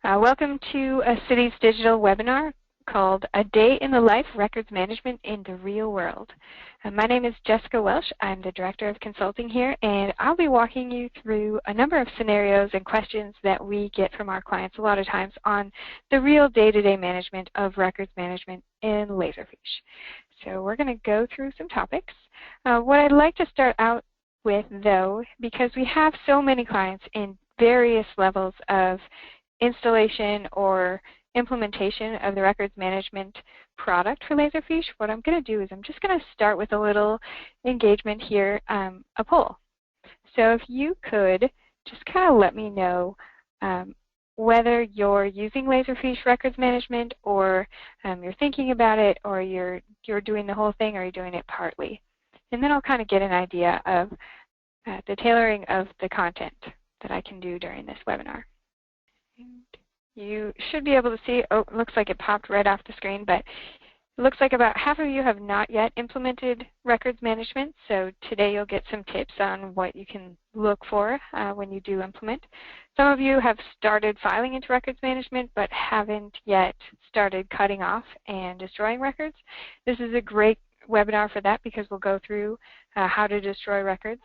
Welcome to a Cities Digital webinar called A Day in the Life Records Management in the Real World. My name is Jessica Welsh. I'm the Director of Consulting here, and I'll be walking you through a number of scenarios and questions that we get from our clients a lot of times on the real day-to-day management of records management in Laserfiche. So we're going to go through some topics. What I'd like to start out with, though, because we have so many clients in various levels of installation or implementation of the records management product for Laserfiche, what I'm going to do is I'm just going to start with a little engagement here, a poll. So if you could just kind of let me know whether you're using Laserfiche records management, or you're thinking about it, or you're doing the whole thing, or you're doing it partly. And then I'll kind of get an idea of the tailoring of the content that I can do during this webinar. You should be able to see, oh, it looks like it popped right off the screen, but it looks like about half of you have not yet implemented records management, so today you'll get some tips on what you can look for when you do implement. Some of you have started filing into records management but haven't yet started cutting off and destroying records. This is a great webinar for that because we'll go through how to destroy records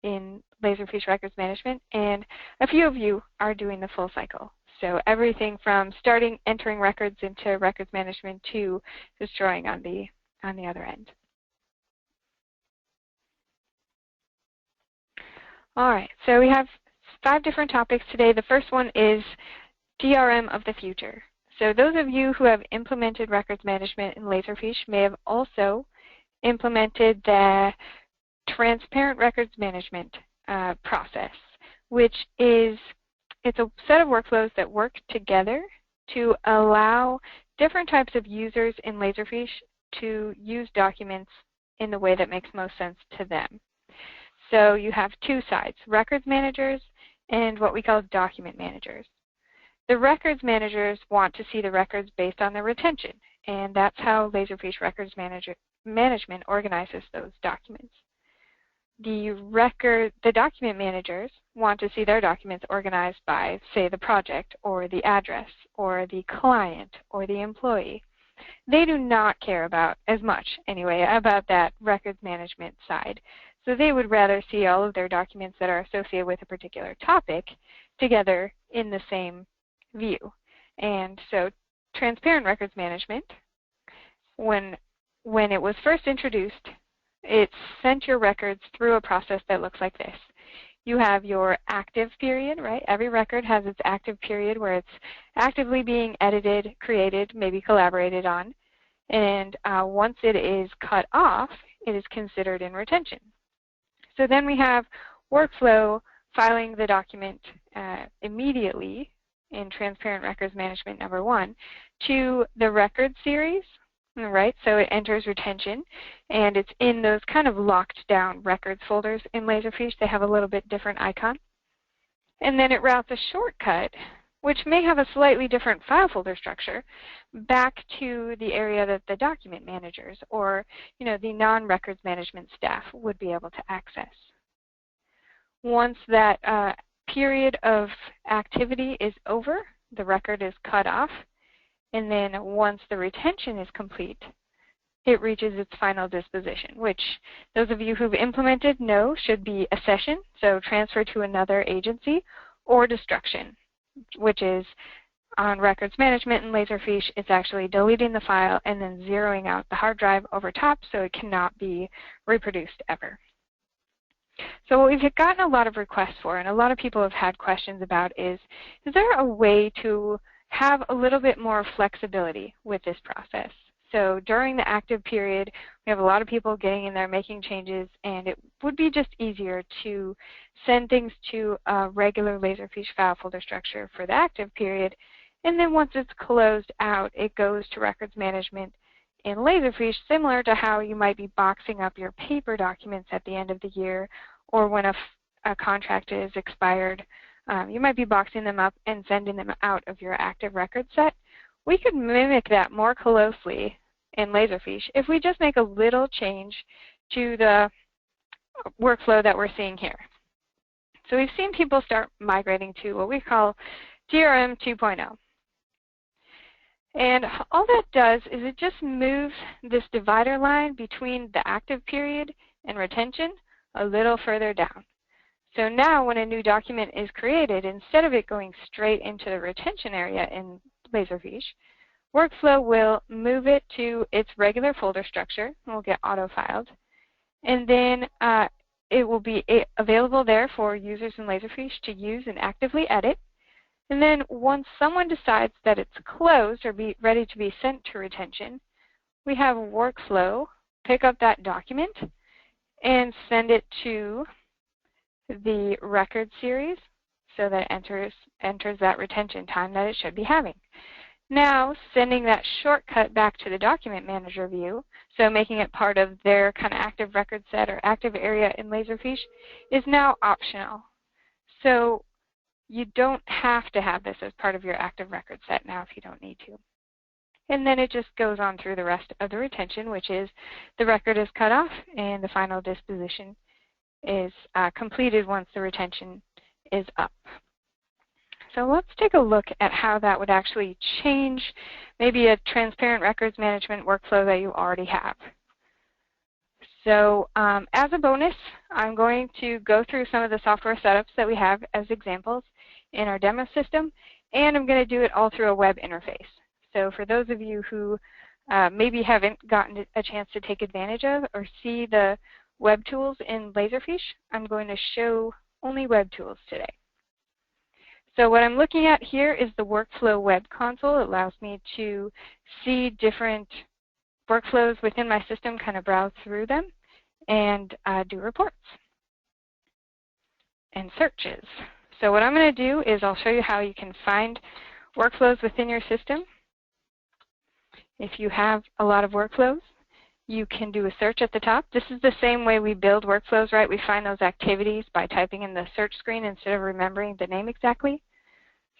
in Laserfiche records management, and a few of you are doing the full cycle. So everything from starting entering records into records management to destroying on the other end. All right, so we have 5 different topics today. The first one is DRM of the future. So those of you who have implemented records management in Laserfiche may have also implemented the transparent records management process, which is it's a set of workflows that work together to allow different types of users in Laserfiche to use documents in the way that makes most sense to them. So you have 2 sides, records managers and what we call document managers. The records managers want to see the records based on their retention, and that's how Laserfiche records management organizes those documents. The document managers want to see their documents organized by, say, the project or the address or the client or the employee. They do not care about, as much anyway, about that records management side. So they would rather see all of their documents that are associated with a particular topic together in the same view. And so transparent records management, when it was first introduced, it sent your records through a process that looks like this. You have your active period, right? Every record has its active period where it's actively being edited, created, maybe collaborated on. And once it is cut off, it is considered in retention. So then we have workflow filing the document immediately in Transparent Records Management number 1 to the record series. All right, so it enters retention, and it's in those kind of locked down records folders in Laserfiche. They have a little bit different icon. And then it routes a shortcut, which may have a slightly different file folder structure, back to the area that the document managers or the non-records management staff would be able to access. Once that period of activity is over, the record is cut off. And then once the retention is complete, it reaches its final disposition, which those of you who've implemented know should be a cession, so transfer to another agency, or destruction, which is on records management in Laserfiche, it's actually deleting the file and then zeroing out the hard drive over top so it cannot be reproduced ever. So what we've gotten a lot of requests for, and a lot of people have had questions about, is there a way to have a little bit more flexibility with this process? So during the active period, we have a lot of people getting in there, making changes, and it would be just easier to send things to a regular Laserfiche file folder structure for the active period, and then once it's closed out, it goes to records management in Laserfiche, similar to how you might be boxing up your paper documents at the end of the year, or when a contract is expired. You might be boxing them up and sending them out of your active record set. We could mimic that more closely in Laserfiche if we just make a little change to the workflow that we're seeing here. So we've seen people start migrating to what we call TRM 2.0. And all that does is it just moves this divider line between the active period and retention a little further down. So now when a new document is created, instead of it going straight into the retention area in Laserfiche, Workflow will move it to its regular folder structure and will get auto-filed. And then it will be available there for users in Laserfiche to use and actively edit. And then once someone decides that it's closed or ready to be sent to retention, we have Workflow pick up that document and send it to the record series so that it enters that retention time that it should be having. Now, sending that shortcut back to the document manager view, so making it part of their kind of active record set or active area in Laserfiche, is now optional. So you don't have to have this as part of your active record set now if you don't need to. And then it just goes on through the rest of the retention, which is the record is cut off and the final disposition is completed once the retention is up. So let's take a look at how that would actually change maybe a transparent records management workflow that you already have. So as a bonus, I'm going to go through some of the software setups that we have as examples in our demo system, and I'm going to do it all through a web interface. So for those of you who maybe haven't gotten a chance to take advantage of or see the web tools in Laserfiche, I'm going to show only web tools today. So what I'm looking at here is the Workflow web console. It allows me to see different workflows within my system, kind of browse through them, and do reports and searches. So what I'm going to do is I'll show you how you can find workflows within your system. If you have a lot of workflows, you can do a search at the top. This is the same way we build workflows, right? We find those activities by typing in the search screen instead of remembering the name exactly.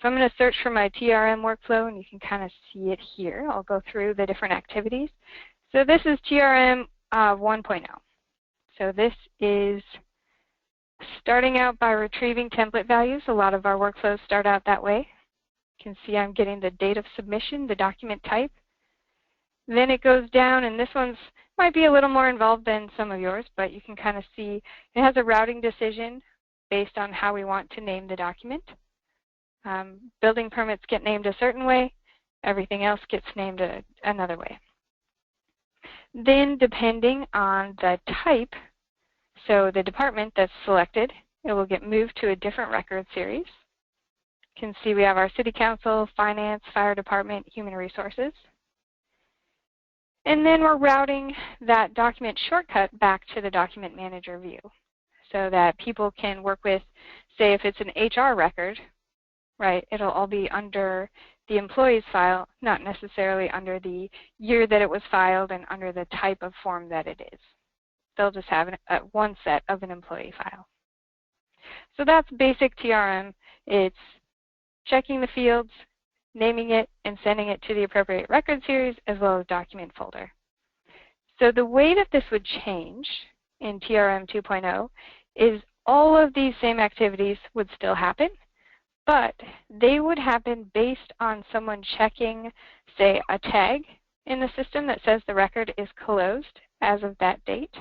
So I'm going to search for my TRM workflow, and you can kind of see it here. I'll go through the different activities. So this is TRM 1.0. So this is starting out by retrieving template values. A lot of our workflows start out that way. You can see I'm getting the date of submission, the document type. Then it goes down, and this one's might be a little more involved than some of yours, but you can kind of see it has a routing decision based on how we want to name the document. Building permits get named a certain way. Everything else gets named another way. Then depending on the type, so the department that's selected, it will get moved to a different record series. You can see we have our City Council, Finance, Fire Department, Human Resources. And then we're routing that document shortcut back to the document manager view so that people can work with, say if it's an HR record, right, it'll all be under the employee's file, not necessarily under the year that it was filed and under the type of form that it is. They'll just have one set of an employee file. So that's basic TRM. It's checking the fields, naming it, and sending it to the appropriate record series as well as document folder. So the way that this would change in TRM 2.0 is all of these same activities would still happen, but they would happen based on someone checking, say, a tag in the system that says the record is closed as of that date,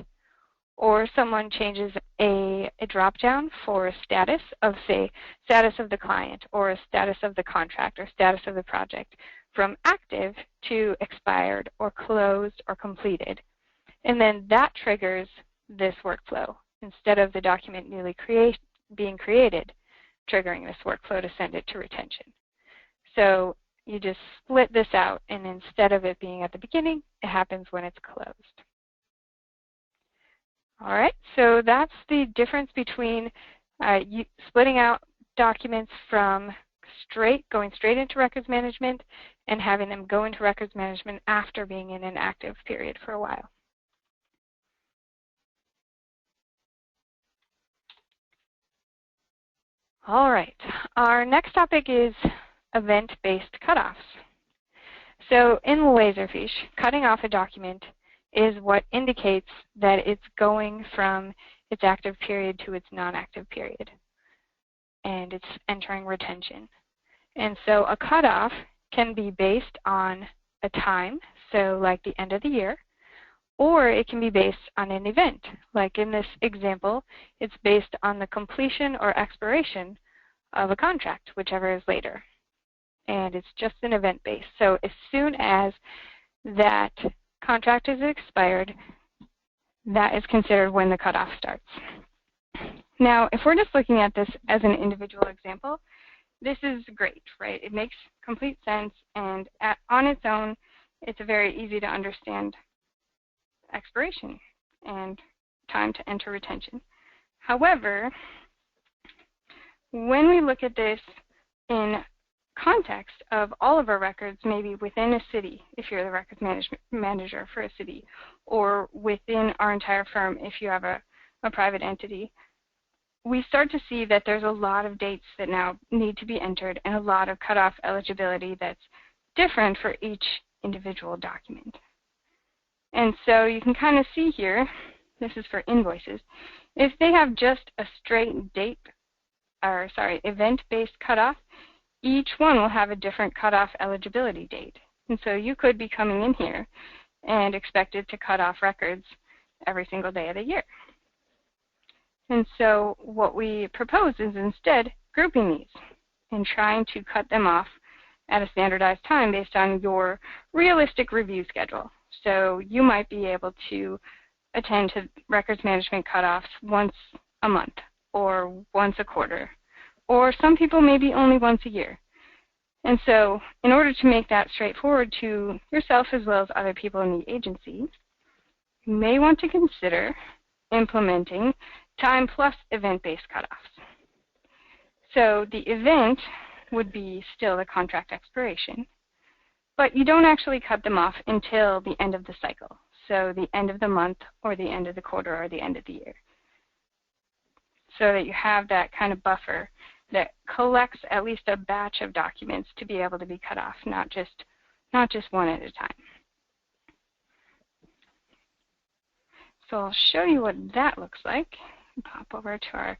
or someone changes a drop-down for a status of, say, status of the client or a status of the contract or status of the project from active to expired or closed or completed. And then that triggers this workflow instead of the document newly being created, triggering this workflow to send it to retention. So you just split this out, and instead of it being at the beginning, it happens when it's closed. All right, so that's the difference between splitting out documents from going straight into records management and having them go into records management after being in an active period for a while. All right, our next topic is event-based cutoffs. So in Laserfiche, cutting off a document is what indicates that it's going from its active period to its non-active period, and it's entering retention. And so a cutoff can be based on a time, so like the end of the year, or it can be based on an event. Like in this example, it's based on the completion or expiration of a contract, whichever is later. And it's just an event based. So as soon as that contract is expired, that is considered when the cutoff starts. Now, if we're just looking at this as an individual example, this is great, right? It makes complete sense, and on its own, it's a very easy to understand expiration and time to enter retention. However, when we look at this in context of all of our records, maybe within a city, if you're the records manager for a city, or within our entire firm, if you have a private entity, we start to see that there's a lot of dates that now need to be entered and a lot of cutoff eligibility that's different for each individual document. And so you can kind of see here, this is for invoices, if they have just a straight event-based cutoff, each one will have a different cutoff eligibility date. And so you could be coming in here and expected to cut off records every single day of the year. And so what we propose is instead grouping these and trying to cut them off at a standardized time based on your realistic review schedule. So you might be able to attend to records management cutoffs once a month or once a quarter, or some people maybe only once a year. And so in order to make that straightforward to yourself as well as other people in the agency, you may want to consider implementing time plus event-based cutoffs. So the event would be still the contract expiration, but you don't actually cut them off until the end of the cycle, so the end of the month or the end of the quarter or the end of the year, so that you have that kind of buffer that collects at least a batch of documents to be able to be cut off, not just one at a time. So I'll show you what that looks like. Pop over to our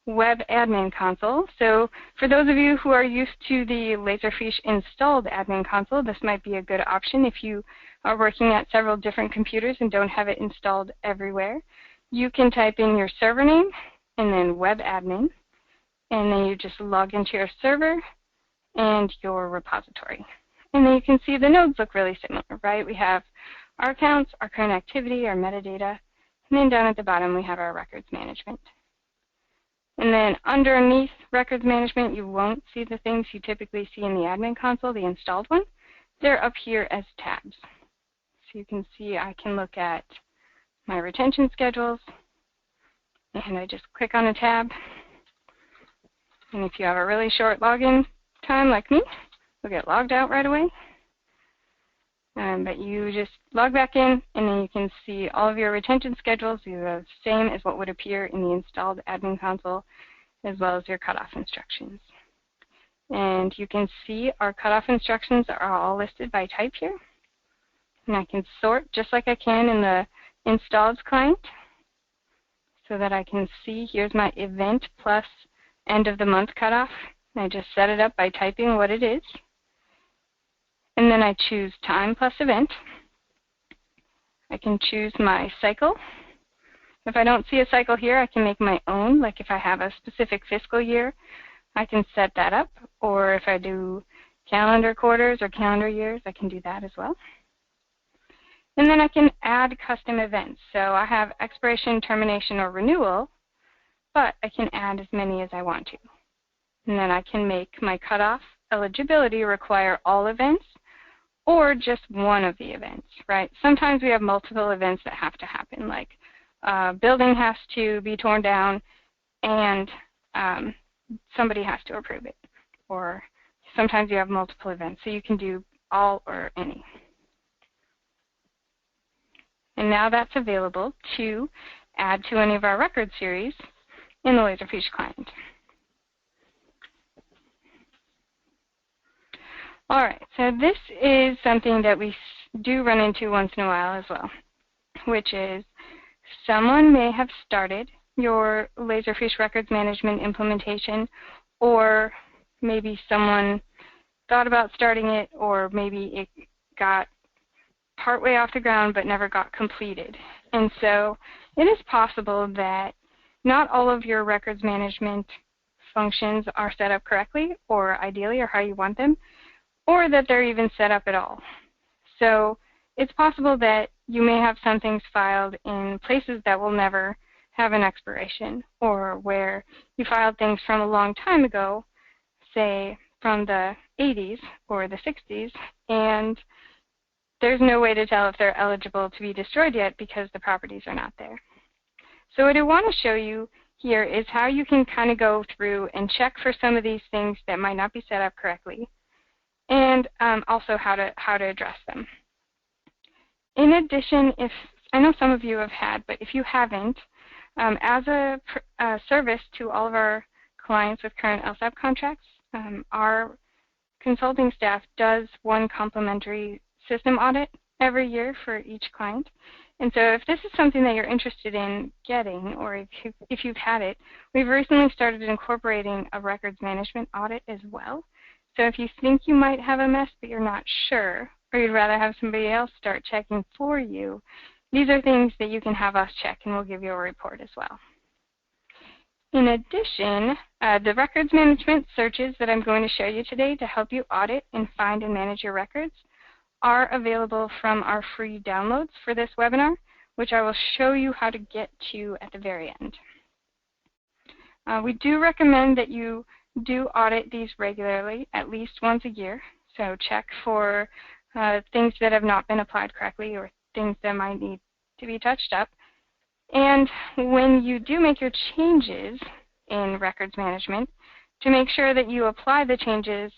web admin console. So for those of you who are used to the Laserfiche installed admin console, this might be a good option if you are working at several different computers and don't have it installed everywhere. You can type in your server name and then web admin, and then you just log into your server and your repository. And then you can see the nodes look really similar, right? We have our accounts, our current activity, our metadata, and then down at the bottom we have our records management. And then underneath records management, you won't see the things you typically see in the admin console, the installed one. They're up here as tabs. So you can see I can look at my retention schedules, and I just click on a tab. And if you have a really short login time like me, you'll get logged out right away. But you just log back in, and then you can see all of your retention schedules. These are the same as what would appear in the installed admin console, as well as your cutoff instructions. And you can see our cutoff instructions are all listed by type here. And I can sort just like I can in the installed client, so that I can see here's my event plus end of the month cutoff. And I just set it up by typing what it is. And then I choose time plus event. I can choose my cycle. If I don't see a cycle here, I can make my own. Like if I have a specific fiscal year, I can set that up. Or if I do calendar quarters or calendar years, I can do that as well. And then I can add custom events. So I have expiration, termination, or renewal, but I can add as many as I want to. And then I can make my cutoff eligibility require all events, or just one of the events, right? Sometimes we have multiple events that have to happen, like building has to be torn down and somebody has to approve it. Or sometimes you have multiple events, so you can do all or any. And now that's available to add to any of our record series in the Laserfiche client. All right, so this is something that we do run into once in a while as well, which is someone may have started your Laserfiche records management implementation, or maybe someone thought about starting it, or maybe it got partway off the ground but never got completed. And so it is possible that not all of your records management functions are set up correctly or ideally or how you want them, or that they're even set up at all. So it's possible that you may have some things filed in places that will never have an expiration, or where you filed things from a long time ago, say from the 80s or the 60s, and there's no way to tell if they're eligible to be destroyed yet because the properties are not there. So what I want to show you here is how you can kind of go through and check for some of these things that might not be set up correctly, and also how to address them. In addition, if I know some of you have had, but if you haven't, as a service to all of our clients with current LSAP contracts, our consulting staff does one complimentary system audit every year for each client. And so if this is something that you're interested in getting, or if you've had it, we've recently started incorporating a records management audit as well. So if you think you might have a mess but you're not sure, or you'd rather have somebody else start checking for you, these are things that you can have us check, and we'll give you a report as well. In addition, the records management searches that I'm going to show you today to help you audit and find and manage your records are available from our free downloads for this webinar, which I will show you how to get to at the very end. We do recommend that you do audit these regularly, at least once a year. So check for things that have not been applied correctly or things that might need to be touched up. And when you do make your changes in records management, to make sure that you apply the changes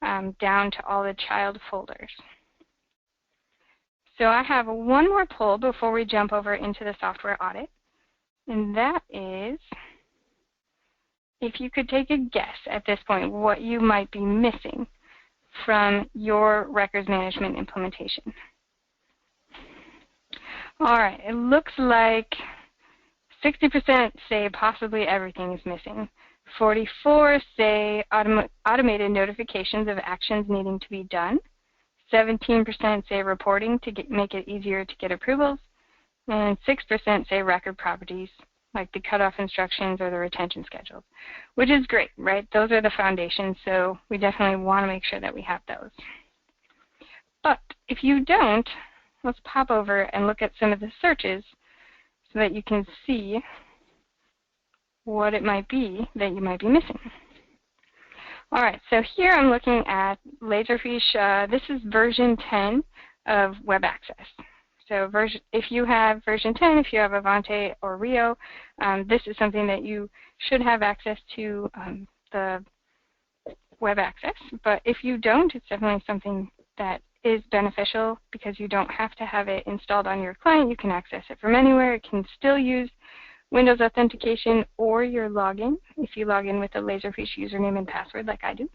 down to all the child folders. So I have one more poll before we jump over into the software audit, and that is if you could take a guess at this point what you might be missing from your records management implementation. All right, it looks like 60% say possibly everything is missing. 44 say automated notifications of actions needing to be done. 17% say reporting to make it easier to get approvals. And 6% say record properties, like the cutoff instructions or the retention schedules, which is great, right? Those are the foundations, so we definitely want to make sure that we have those. But if you don't, let's pop over and look at some of the searches so that you can see what it might be that you might be missing. All right, so here I'm looking at Laserfiche. This is version 10 of Web Access. So if you have version 10, if you have Avante or Rio, this is something that you should have access to the Web Access. But if you don't, it's definitely something that is beneficial because you don't have to have it installed on your client. You can access it from anywhere. It can still use Windows authentication or your login if you log in with a Laserfiche username and password like I do.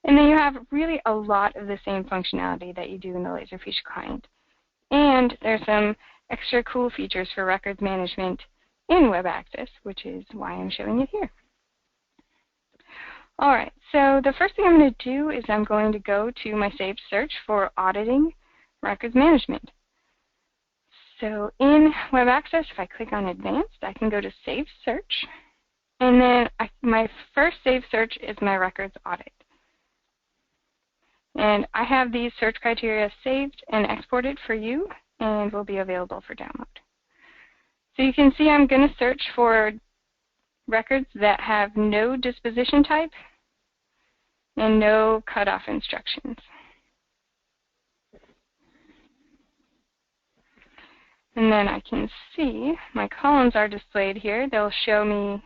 And then you have really a lot of the same functionality that you do in the Laserfiche client. And there's some extra cool features for records management in Web Access, which is why I'm showing it here. All right, so the first thing I'm going to do is I'm going to go to my saved search for auditing records management. So in Web Access, if I click on Advanced, I can go to Save Search. And then my first saved search is my records audit. And I have these search criteria saved and exported for you and will be available for download. So you can see I'm going to search for records that have no disposition type and no cutoff instructions. And then I can see my columns are displayed here. They'll show me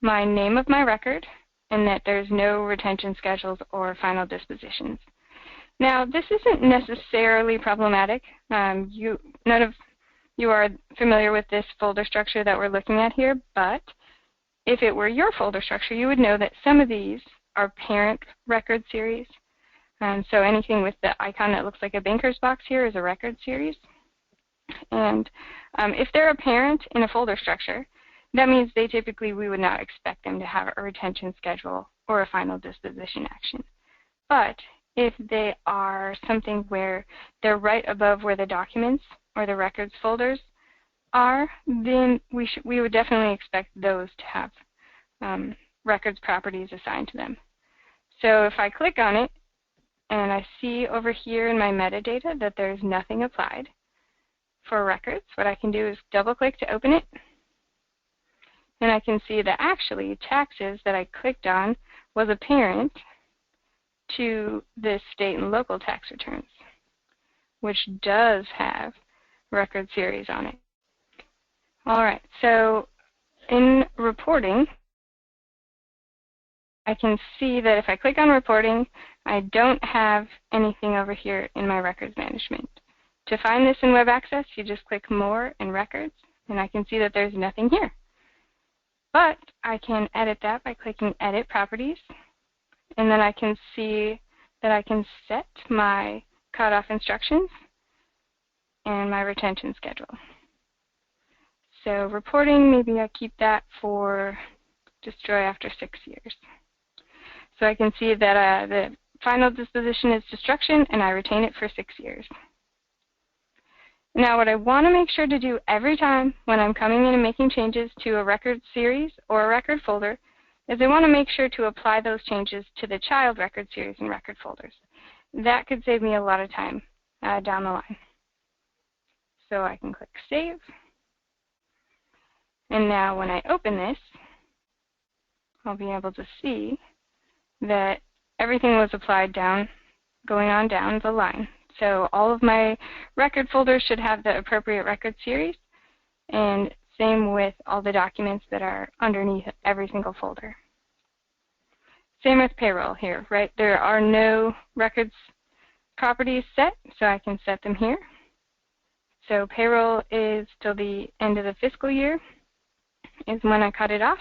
my name of my record and that there's no retention schedules or final dispositions. Now, this isn't necessarily problematic. None of you are familiar with this folder structure that we're looking at here, but if it were your folder structure, you would know that some of these are parent record series. So anything with the icon that looks like a banker's box here is a record series. And if they're a parent in a folder structure, that means we would not expect them to have a retention schedule or a final disposition action. But if they are something where they're right above where the documents or the records folders are, then we would definitely expect those to have records properties assigned to them. So if I click on it and I see over here in my metadata that there's nothing applied for records, what I can do is double click to open it, and I can see that actually taxes that I clicked on was a parent to the state and local tax returns, which does have record series on it. All right, so in reporting, I can see that if I click on reporting, I don't have anything over here in my records management. To find this in web access, you just click more and records, and I can see that there's nothing here. But I can edit that by clicking edit properties, and then I can see that I can set my cutoff instructions and my retention schedule. So reporting, maybe I keep that for destroy after 6 years. So I can see that the final disposition is destruction, and I retain it for 6 years. Now what I want to make sure to do every time when I'm coming in and making changes to a record series or a record folder is I want to make sure to apply those changes to the child record series and record folders. That could save me a lot of time down the line. So I can click Save. And now when I open this, I'll be able to see that everything was applied going on down the line. So all of my record folders should have the appropriate record series, and same with all the documents that are underneath every single folder. Same with payroll here, right? There are no records properties set, so I can set them here. So payroll is till the end of the fiscal year is when I cut it off,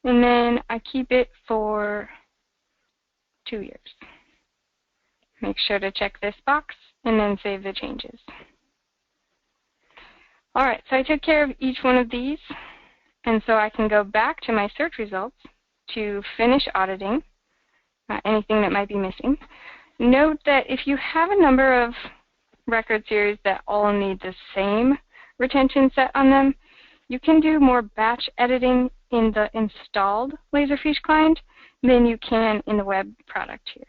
and then I keep it for 2 years. Make sure to check this box and then save the changes. All right, so I took care of each one of these, and so I can go back to my search results to finish auditing anything that might be missing. Note that if you have a number of record series that all need the same retention set on them, you can do more batch editing in the installed Laserfiche client than you can in the web product here.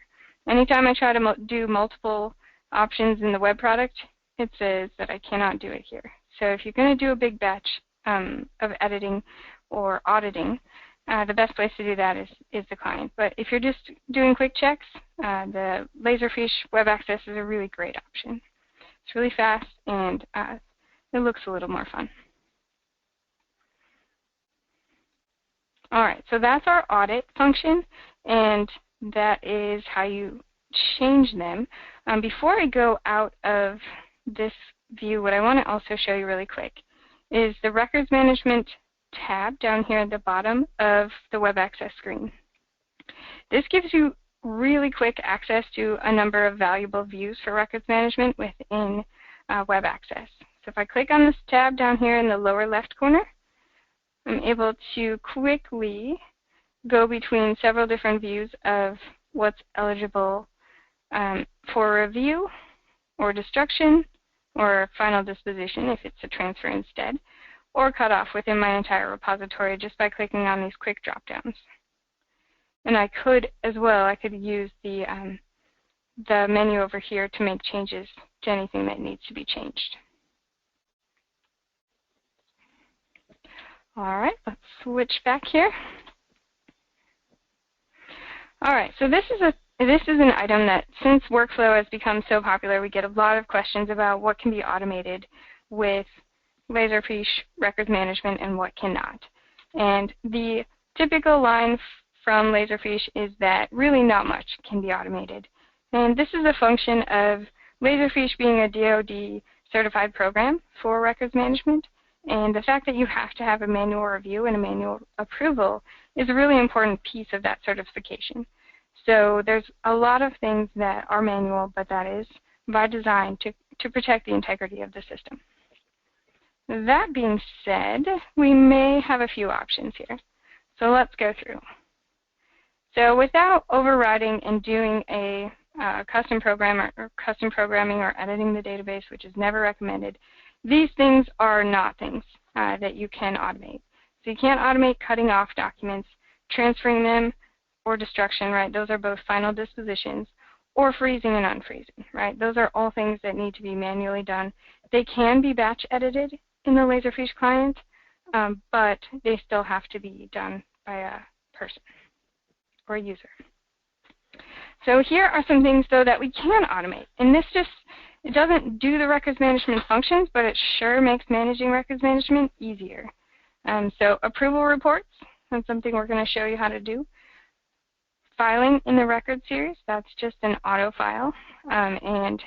Anytime I try to do multiple options in the web product, it says that I cannot do it here. So if you're going to do a big batch of editing or auditing, the best place to do that is the client. But if you're just doing quick checks, the Laserfiche web access is a really great option. It's really fast, and it looks a little more fun. All right, so that's our audit function, and that is how you change them. Before I go out of this view, what I want to also show you really quick is the Records Management tab down here at the bottom of the web access screen. This gives you really quick access to a number of valuable views for records management within web access. So if I click on this tab down here in the lower left corner, I'm able to quickly go between several different views of what's eligible for review or destruction or final disposition if it's a transfer instead, or cut off within my entire repository just by clicking on these quick drop-downs. And I could as well, I could use the menu over here to make changes to anything that needs to be changed. All right, let's switch back here. All right, so this is an item that, since workflow has become so popular, we get a lot of questions about what can be automated with Laserfiche records management and what cannot. And the typical line from Laserfiche is that really not much can be automated. And this is a function of Laserfiche being a DoD certified program for records management. And the fact that you have to have a manual review and a manual approval is a really important piece of that certification. So there's a lot of things that are manual, but that is by design to protect the integrity of the system. That being said, we may have a few options here. So let's go through. So without overriding and doing a custom program or custom programming or editing the database, which is never recommended, these things are not things that you can automate. So you can't automate cutting off documents, transferring them, or destruction, right? Those are both final dispositions, or freezing and unfreezing, right? Those are all things that need to be manually done. They can be batch edited in the Laserfiche client, but they still have to be done by a person or a user. So here are some things, though, that we can automate. And this it doesn't do the records management functions, but it sure makes managing records management easier. So approval reports, that's something we're going to show you how to do. Filing in the record series, that's just an auto file. And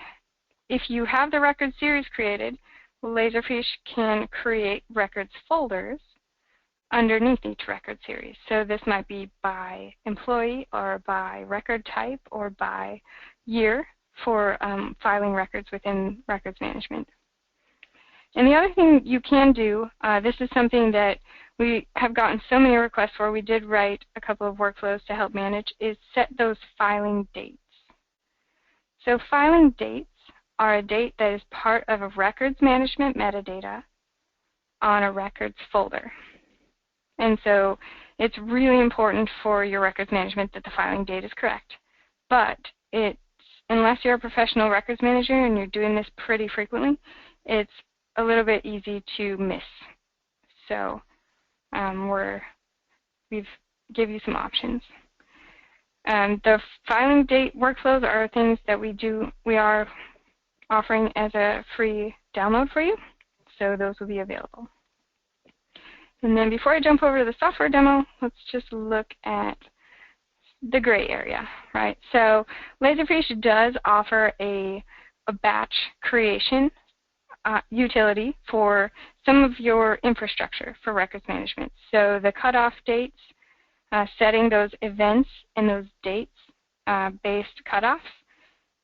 if you have the record series created, Laserfiche can create records folders underneath each record series. So this might be by employee or by record type or by year for filing records within records management. And the other thing you can do, this is something that we have gotten so many requests for, we did write a couple of workflows to help manage, is set those filing dates. So filing dates are a date that is part of a records management metadata on a records folder. And so it's really important for your records management that the filing date is correct. But unless you're a professional records manager and you're doing this pretty frequently, it's a little bit easy to miss. So we've give you some options. The filing date workflows are things that we are offering as a free download for you, so those will be available. And then before I jump over to the software demo, let's just look at the gray area, right? So Laserfiche does offer a batch creation utility for some of your infrastructure for records management. So the cutoff dates, setting those events and those dates based cutoffs,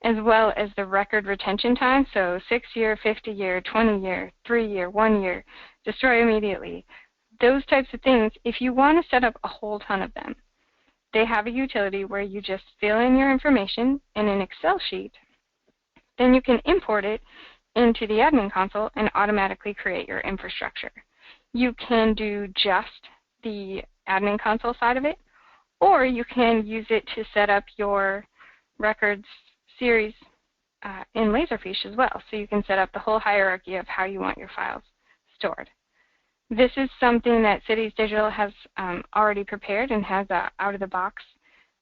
as well as the record retention time, so 6-year, 50-year, 20-year, 3-year, 1 year, destroy immediately. Those types of things, if you want to set up a whole ton of them, they have a utility where you just fill in your information in an Excel sheet, then you can import it into the admin console and automatically create your infrastructure. You can do just the admin console side of it, or you can use it to set up your records series in Laserfiche as well. So you can set up the whole hierarchy of how you want your files stored. This is something that Cities Digital has already prepared and has out of the box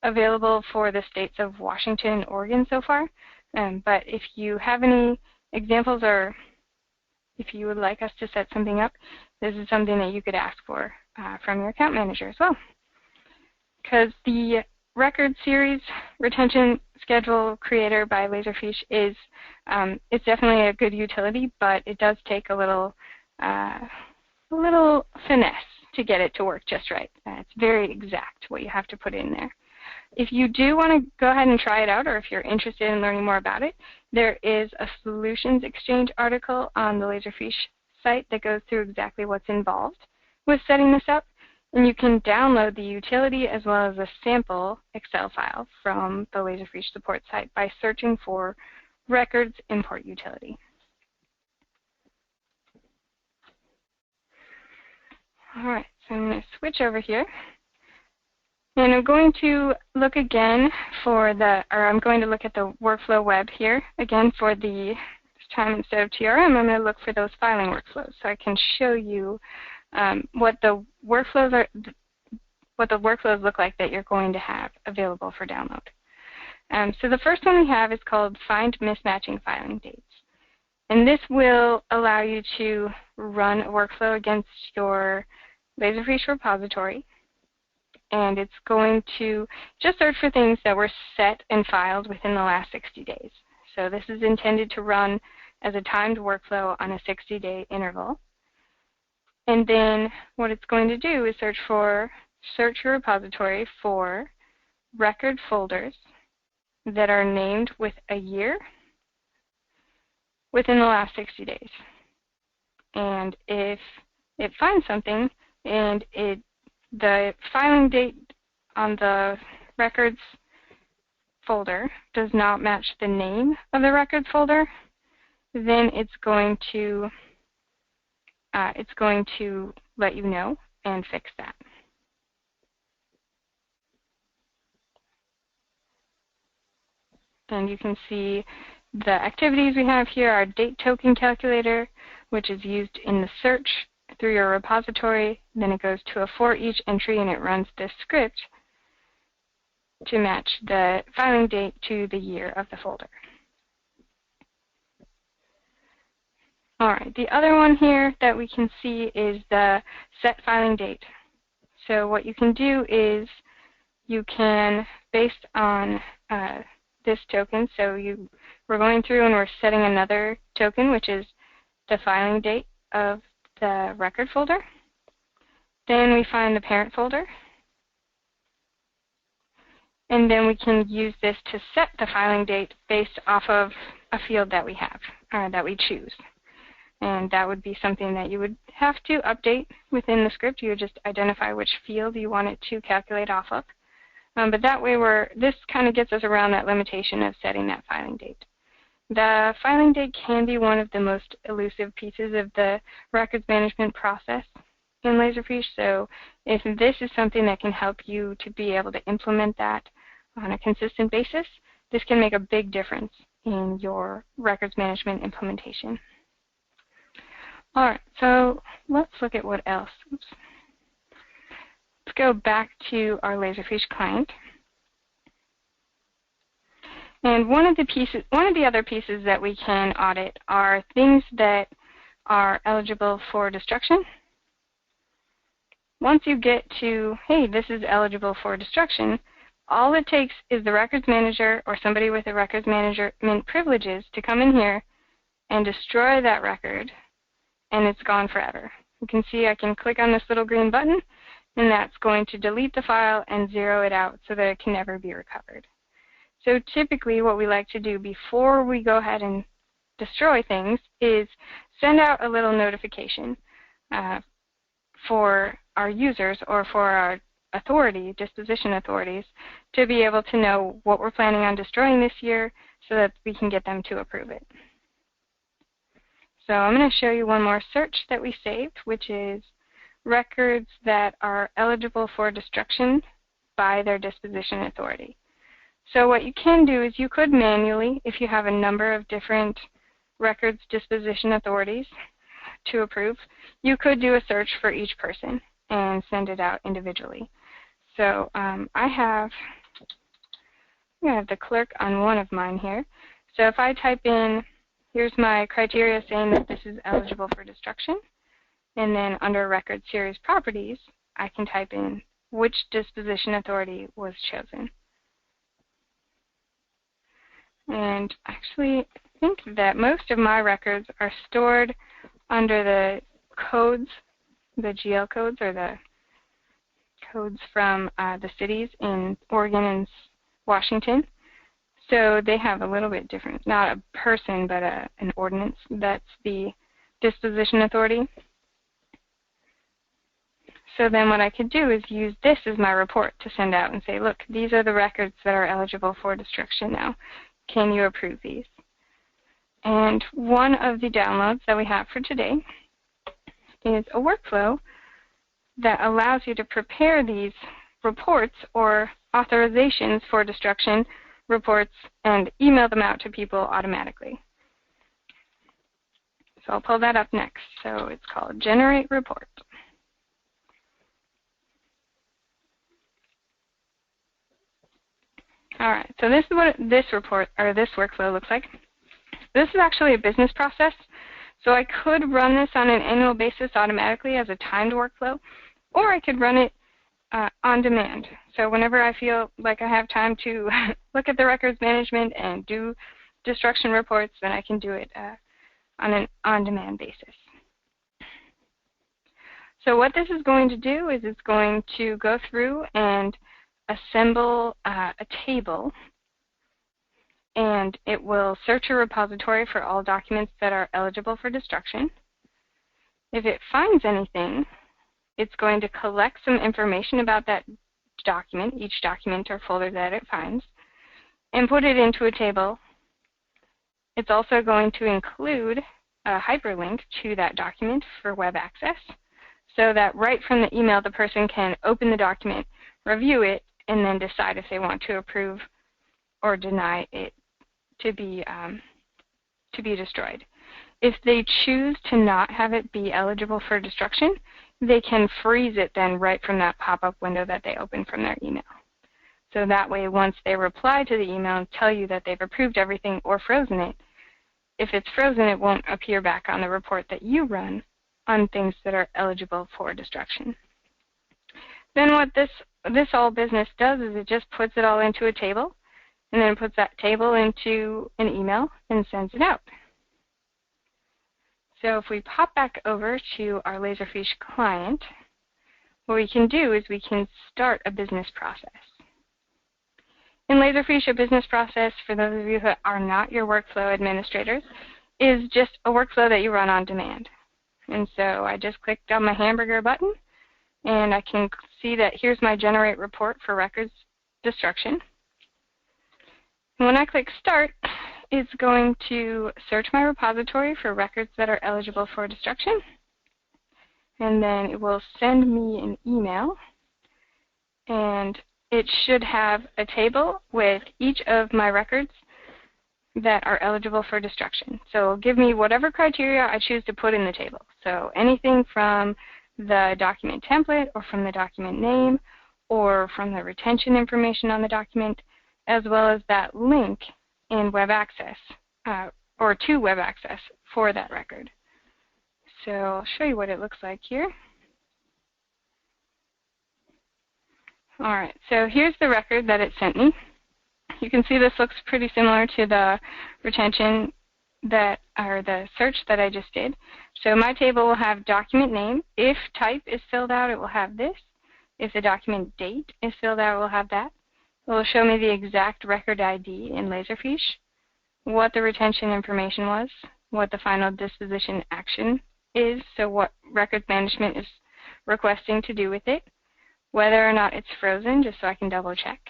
available for the states of Washington and Oregon so far. But if you have any examples or if you would like us to set something up, this is something that you could ask for from your account manager as well. Because the record series retention schedule creator by Laserfiche is it's definitely a good utility, but it does take a little finesse to get it to work just right. It's very exact what you have to put in there. If you do want to go ahead and try it out, or if you're interested in learning more about it, there is a Solutions Exchange article on the Laserfiche site that goes through exactly what's involved with setting this up. And you can download the utility as well as a sample Excel file from the Laserfiche support site by searching for Records Import Utility. All right, so I'm going to switch over here. And I'm going to look again I'm going to look at the workflow web here. Again, for this time instead of TRM, I'm going to look for those filing workflows so I can show you what the workflows look like that you're going to have available for download. So the first one we have is called Find Mismatching Filing Dates. And this will allow you to run a workflow against your Laserfiche repository. And it's going to just search for things that were set and filed within the last 60 days. So this is intended to run as a timed workflow on a 60-day interval. And then what it's going to do is search your repository for record folders that are named with a year within the last 60 days. And if it finds something and the filing date on the records folder does not match the name of the records folder, then it's going to let you know and fix that. And you can see the activities we have here. Our date token calculator, which is used in the search through your repository. Then it goes to a for each entry, and it runs this script to match the filing date to the year of the folder. All right, the other one here that we can see is the set filing date. So what you can do is you can, based on this token, so we're going through and we're setting another token, which is the filing date of the record folder. Then we find the parent folder. And then we can use this to set the filing date based off of a field that we have, that we choose. And that would be something that you would have to update within the script. You would just identify which field you want it to calculate off of. But that way this kind of gets us around that limitation of setting that filing date. The filing date can be one of the most elusive pieces of the records management process in Laserfiche. So if this is something that can help you to be able to implement that on a consistent basis, this can make a big difference in your records management implementation. All right, so let's look at what else. Oops. Let's go back to our Laserfiche client. And one of the other pieces that we can audit are things that are eligible for destruction. Once you get to, hey, this is eligible for destruction, all it takes is the records manager or somebody with the records management privileges to come in here and destroy that record, and it's gone forever. You can see I can click on this little green button, and that's going to delete the file and zero it out so that it can never be recovered. So typically what we like to do before we go ahead and destroy things is send out a little notification for our users or for our disposition authorities to be able to know what we're planning on destroying this year so that we can get them to approve it. So I'm going to show you one more search that we saved, which is records that are eligible for destruction by their disposition authority. So what you can do is you could manually, if you have a number of different records disposition authorities to approve, you could do a search for each person and send it out individually. So I have the clerk on one of mine here. So if I type in, here's my criteria saying that this is eligible for destruction, and then under record series properties, I can type in which disposition authority was chosen. And actually, I think that most of my records are stored under the codes, the GL codes, or the codes from the cities in Oregon and Washington. So they have a little bit different, not a person, but an ordinance that's the disposition authority. So then what I could do is use this as my report to send out and say, look, these are the records that are eligible for destruction now. Can you approve these? And one of the downloads that we have for today is a workflow that allows you to prepare these reports or authorizations for destruction reports and email them out to people automatically. So I'll pull that up next. So it's called Generate Report. All right, so this is what this report or this workflow looks like. This is actually a business process, so I could run this on an annual basis automatically as a timed workflow, or I could run it on demand. So whenever I feel like I have time to look at the records management and do destruction reports, then I can do it on an on-demand basis. So what this is going to do is it's going to go through and assemble a table, and it will search a repository for all documents that are eligible for destruction. If it finds anything, it's going to collect some information about that document, each document or folder that it finds, and put it into a table. It's also going to include a hyperlink to that document for web access, so that right from the email the person can open the document, review it, and then decide if they want to approve or deny it to be destroyed. If they choose to not have it be eligible for destruction, they can freeze it then right from that pop-up window that they open from their email. So that way, once they reply to the email and tell you that they've approved everything or frozen it, if it's frozen, it won't appear back on the report that you run on things that are eligible for destruction. Then what this whole business does is it just puts it all into a table, and then puts that table into an email and sends it out. So if we pop back over to our Laserfiche client, what we can do is we can start a business process. In Laserfiche, a business process, for those of you who are not your workflow administrators, is just a workflow that you run on demand. And so I just clicked on my hamburger button, and I can see that here's my generate report for records destruction. And when I click start, it's going to search my repository for records that are eligible for destruction, and then it will send me an email, and it should have a table with each of my records that are eligible for destruction. So it'll give me whatever criteria I choose to put in the table. So anything from the document template, or from the document name, or from the retention information on the document, as well as that link in web access, or to web access for that record. So I'll show you what it looks like here. All right, so here's the record that it sent me. You can see this looks pretty similar to the retention that, or the search that I just did. So my table will have document name. If type is filled out, it will have this. If the document date is filled out, it will have that. It will show me the exact record ID in Laserfiche, what the retention information was, what the final disposition action is, so what records management is requesting to do with it, whether or not it's frozen, just so I can double check.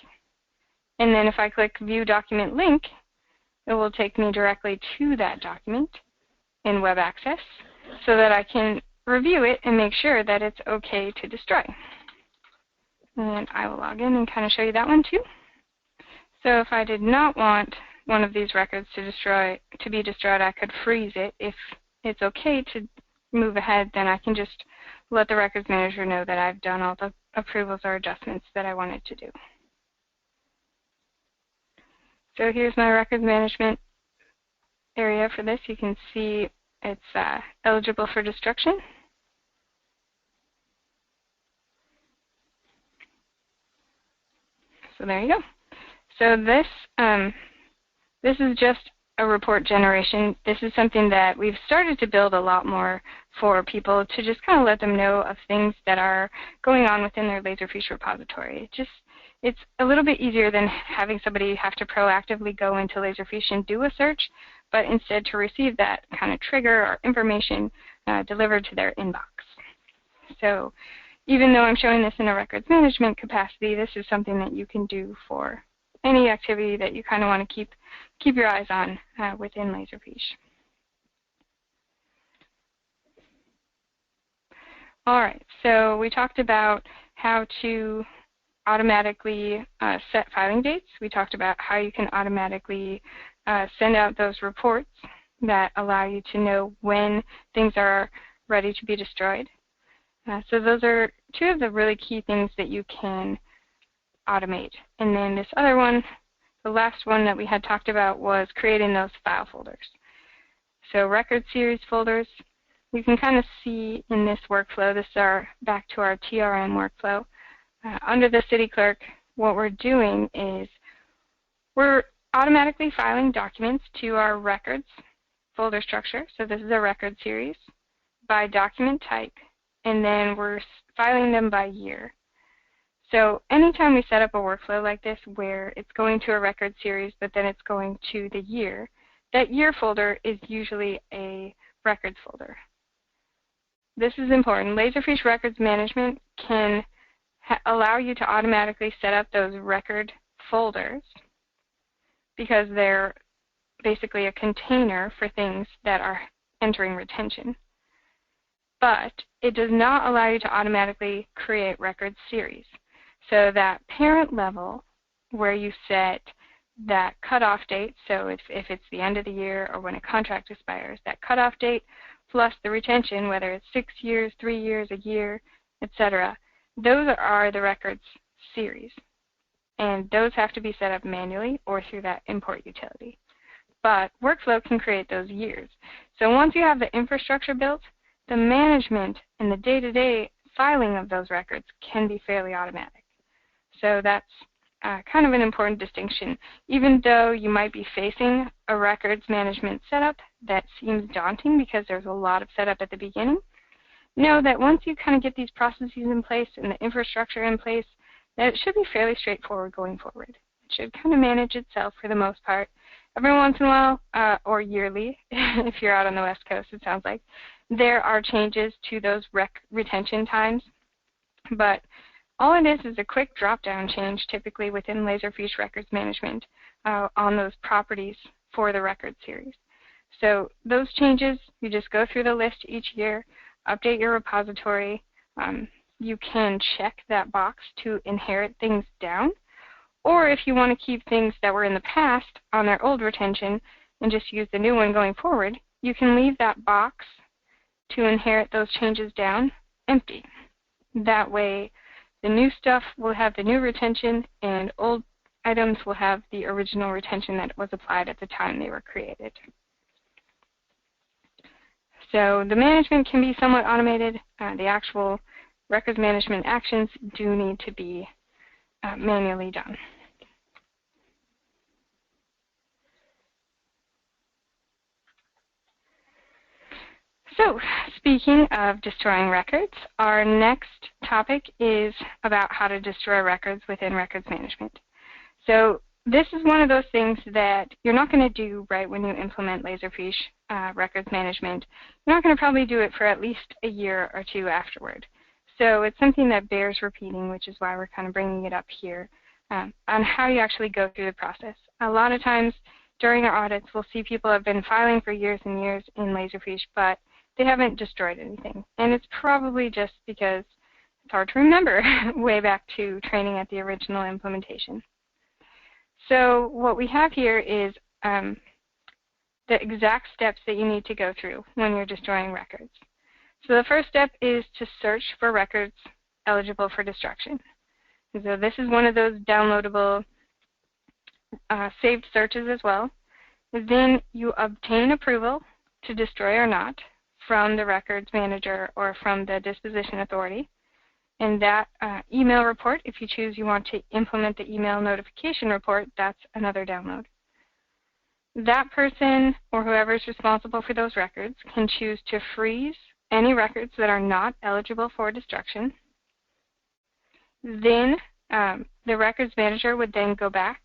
And then if I click View Document Link, it will take me directly to that document in web access so that I can review it and make sure that it's okay to destroy. And I will log in and kind of show you that one too. So if I did not want one of these records to be destroyed, I could freeze it. If it's okay to move ahead, then I can just let the records manager know that I've done all the approvals or adjustments that I wanted to do. So here's my records management area for this. You can see it's eligible for destruction. So there you go. So this is just a report generation. This is something that we've started to build a lot more for people to just kind of let them know of things that are going on within their Laserfiche repository. It's a little bit easier than having somebody have to proactively go into Laserfiche and do a search, but instead to receive that kind of trigger or information delivered to their inbox. So even though I'm showing this in a records management capacity, this is something that you can do for any activity that you kind of want to keep your eyes on within Laserfiche. All right, so we talked about how to automatically set filing dates. We talked about how you can automatically send out those reports that allow you to know when things are ready to be destroyed. So those are two of the really key things that you can automate. And then this other one, the last one that we had talked about, was creating those file folders. So record series folders, you can kind of see in this workflow, this is back to our TRM workflow. Under the city clerk, what we're doing is we're automatically filing documents to our records folder structure. So this is a record series by document type, and then we're filing them by year. So anytime we set up a workflow like this where it's going to a record series, but then it's going to the year, that year folder is usually a records folder. this is important. Laserfiche Records Management can allow you to automatically set up those record folders because they're basically a container for things that are entering retention. But it does not allow you to automatically create record series. So that parent level where you set that cutoff date, so if it's the end of the year or when a contract expires, that cutoff date plus the retention, whether it's 6 years, 3 years, a year, etc., those are the records series. And those have to be set up manually or through that import utility. But Workflow can create those years. So once you have the infrastructure built, the management and the day-to-day filing of those records can be fairly automatic. So that's kind of an important distinction. Even though you might be facing a records management setup that seems daunting because there's a lot of setup at the beginning, know that once you kind of get these processes in place and the infrastructure in place, that it should be fairly straightforward going forward. It should kind of manage itself for the most part. Every once in a while, or yearly, if you're out on the West Coast, it sounds like, there are changes to those retention times. But all it is a quick drop-down change, typically within Laserfiche Records Management, on those properties for the record series. So those changes, you just go through the list each year, update your repository. You can check that box to inherit things down. Or if you want to keep things that were in the past on their old retention and just use the new one going forward, you can leave that box to inherit those changes down empty. That way, the new stuff will have the new retention and old items will have the original retention that was applied at the time they were created. So the management can be somewhat automated. The actual records management actions do need to be manually done. So, speaking of destroying records, our next topic is about how to destroy records within records management. So, this is one of those things that you're not going to do right when you implement Laserfiche records management. You're not going to probably do it for at least a year or two afterward. So, it's something that bears repeating, which is why we're kind of bringing it up here on how you actually go through the process. A lot of times during our audits, we'll see people have been filing for years and years in Laserfiche, but they haven't destroyed anything. And it's probably just because it's hard to remember way back to training at the original implementation. So what we have here is the exact steps that you need to go through when you're destroying records. So the first step is to search for records eligible for destruction. So this is one of those downloadable saved searches as well. Then you obtain approval to destroy or not from the records manager or from the disposition authority. And that email report, if you choose you want to implement the email notification report, that's another download. That person or whoever is responsible for those records can choose to freeze any records that are not eligible for destruction. Then the records manager would then go back,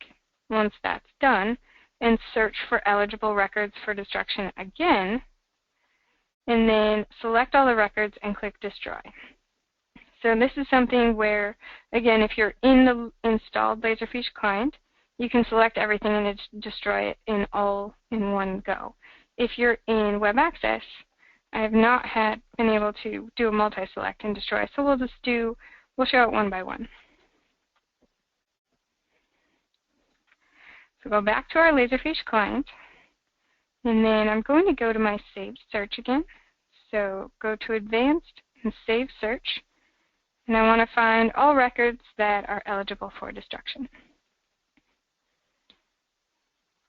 once that's done, and search for eligible records for destruction again, and then select all the records and click Destroy. So this is something where, again, if you're in the installed Laserfiche client, you can select everything and destroy it in one go. If you're in web access, I have not been able to do a multi-select and destroy, so we'll show it one by one. So go back to our Laserfiche client, and then I'm going to go to my saved search again. So go to Advanced and Save Search, and I want to find all records that are eligible for destruction.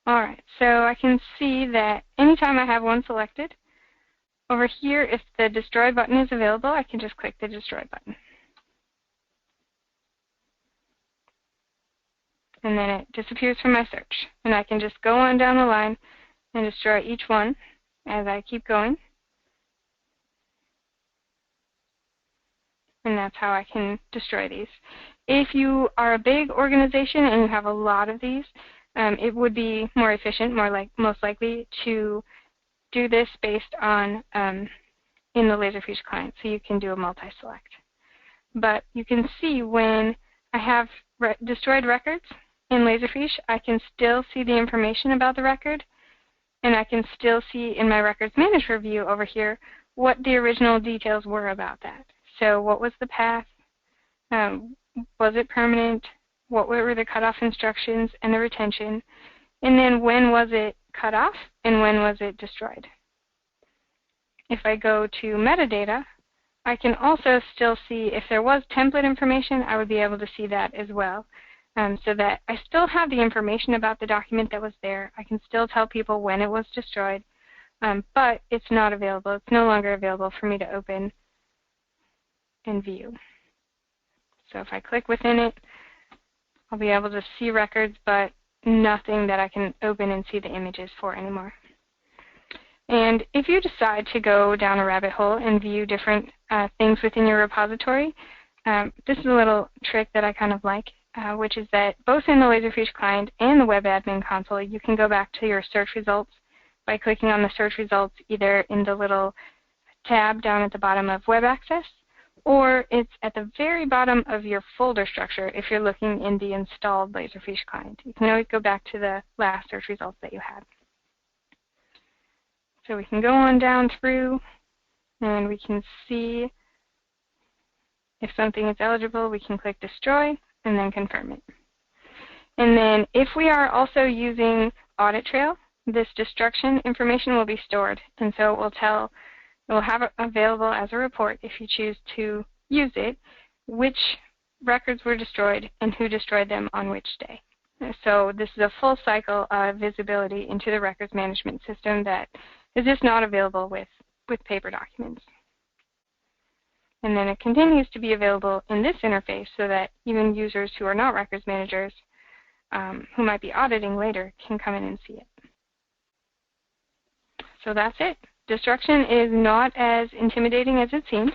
All right, so I can see that anytime I have one selected, over here, if the Destroy button is available, I can just click the Destroy button. And then it disappears from my search. And I can just go on down the line and destroy each one as I keep going. And that's how I can destroy these. If you are a big organization and you have a lot of these, it would be more efficient, most likely, to do this based on in the Laserfiche client, so you can do a multi-select. But you can see when I have destroyed records in Laserfiche, I can still see the information about the record, and I can still see in my Records Manager view over here what the original details were about that. So what was the path? Was it permanent? What were the cutoff instructions and the retention? And then when was it cut off and when was it destroyed? If I go to metadata, I can also still see if there was template information, I would be able to see that as well. So that I still have the information about the document that was there. I can still tell people when it was destroyed, but it's not available. It's no longer available for me to open and view. So if I click within it, I'll be able to see records, but nothing that I can open and see the images for anymore. And if you decide to go down a rabbit hole and view different things within your repository, this is a little trick that I kind of like, which is that both in the Laserfiche client and the web admin console, you can go back to your search results by clicking on the search results either in the little tab down at the bottom of web access, or it's at the very bottom of your folder structure if you're looking in the installed Laserfiche client. You can always go back to the last search results that you had. So we can go on down through and we can see if something is eligible. We can click destroy and then confirm it. And then if we are also using Audit Trail, this destruction information will be stored, and so it will have it available as a report if you choose to use it, which records were destroyed and who destroyed them on which day. So this is a full cycle of visibility into the records management system that is just not available with paper documents. And then it continues to be available in this interface so that even users who are not records managers, who might be auditing later, can come in and see it. So that's it. Destruction is not as intimidating as it seems.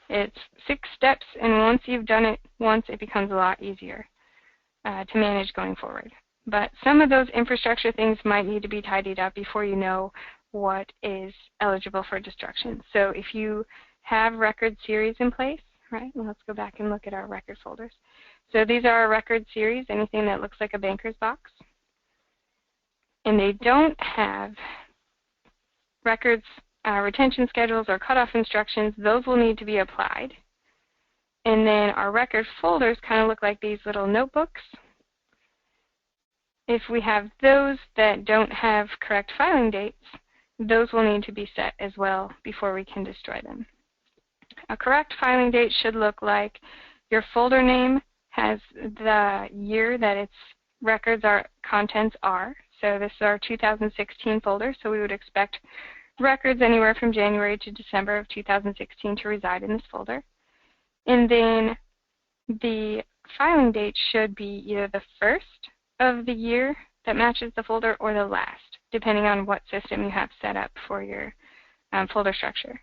It's 6 steps, and once you've done it once, it becomes a lot easier to manage going forward. But some of those infrastructure things might need to be tidied up before you know what is eligible for destruction. So if you have record series in place, right? Well, let's go back and look at our record folders. So these are our record series, anything that looks like a banker's box. And they don't have records retention schedules or cutoff instructions. Those will need to be applied. And then our record folders kind of look like these little notebooks. If we have those that don't have correct filing dates, those will need to be set as well before we can destroy them. A correct filing date should look like your folder name has the year that its records or contents are. So this is our 2016 folder, so we would expect records anywhere from January to December of 2016 to reside in this folder. And then the filing date should be either the first of the year that matches the folder or the last, depending on what system you have set up for your folder structure.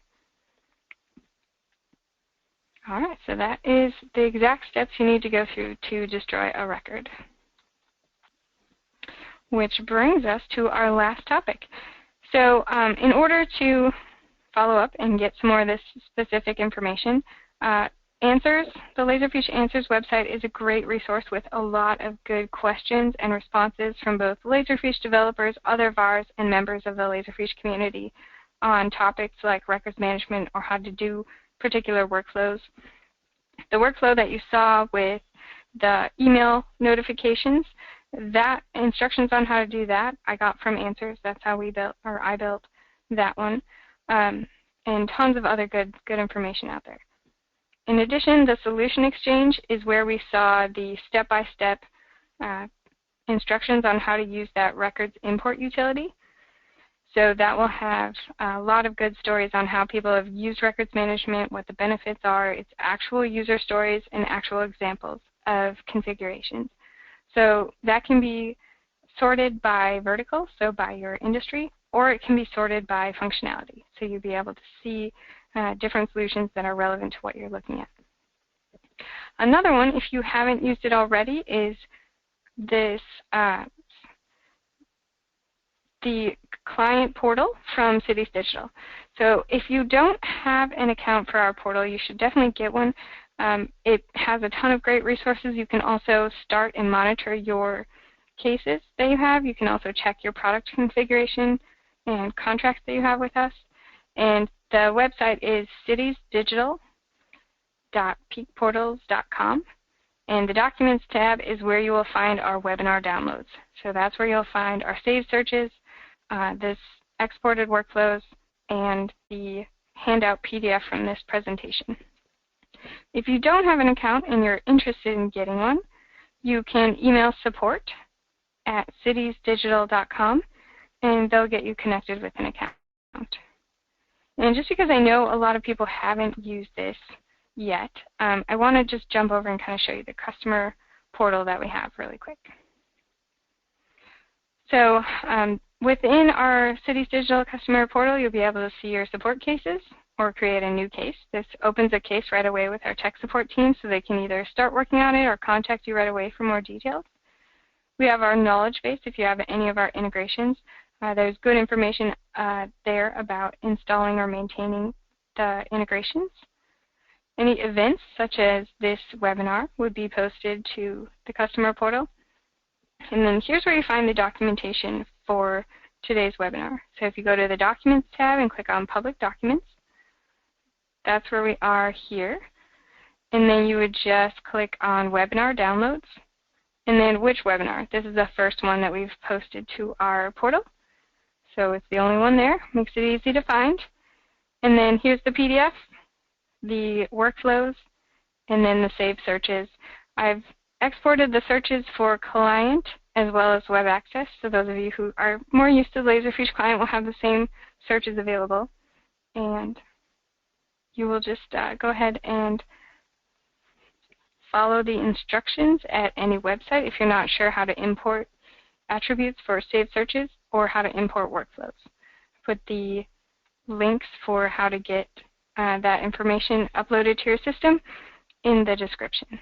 All right, so that is the exact steps you need to go through to destroy a record. Which brings us to our last topic. So in order to follow up and get some more of this specific information, Answers, the Laserfiche Answers website is a great resource with a lot of good questions and responses from both Laserfiche developers, other VARs, and members of the Laserfiche community on topics like records management or how to do particular workflows. The workflow that you saw with the email notifications, that instructions on how to do that I got from Answers. That's how we built, or I built that one, and tons of other good information out there. In addition, the Solution Exchange is where we saw the step-by-step instructions on how to use that records import utility. So that will have a lot of good stories on how people have used records management, what the benefits are, its actual user stories, and actual examples of configurations. So that can be sorted by vertical, so by your industry, or it can be sorted by functionality. So you'll be able to see different solutions that are relevant to what you're looking at. Another one, if you haven't used it already, is this the client portal from Cities Digital. So if you don't have an account for our portal, you should definitely get one. It has a ton of great resources. You can also start and monitor your cases that you have. You can also check your product configuration and contracts that you have with us. And the website is citiesdigital.peakportals.com. And the Documents tab is where you will find our webinar downloads. So that's where you'll find our saved searches, this exported workflows, and the handout PDF from this presentation. If you don't have an account and you're interested in getting one, you can email support@citiesdigital.com, and they'll get you connected with an account. And just because I know a lot of people haven't used this yet, I want to just jump over and kind of show you the customer portal that we have really quick. So within our Cities Digital customer portal, you'll be able to see your support cases or create a new case. This opens a case right away with our tech support team, so they can either start working on it or contact you right away for more details. We have our knowledge base if you have any of our integrations. There's good information there about installing or maintaining the integrations. Any events, such as this webinar, would be posted to the customer portal. And then here's where you find the documentation for today's webinar. So if you go to the Documents tab and click on Public Documents, that's where we are here. And then you would just click on Webinar Downloads. And then which webinar? This is the first one that we've posted to our portal. So it's the only one there. Makes it easy to find. And then here's the PDF, the workflows, and then the saved searches. I've exported the searches for client as well as web access. So those of you who are more used to Laserfiche Client will have the same searches available. And you will just go ahead and follow the instructions at any website if you're not sure how to import attributes for saved searches or how to import workflows. Put the links for how to get that information uploaded to your system in the description.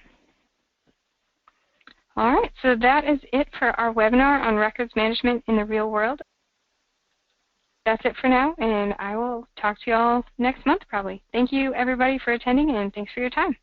All right, so that is it for our webinar on records management in the real world. That's it for now, and I will talk to you all next month probably. Thank you, everybody, for attending, and thanks for your time.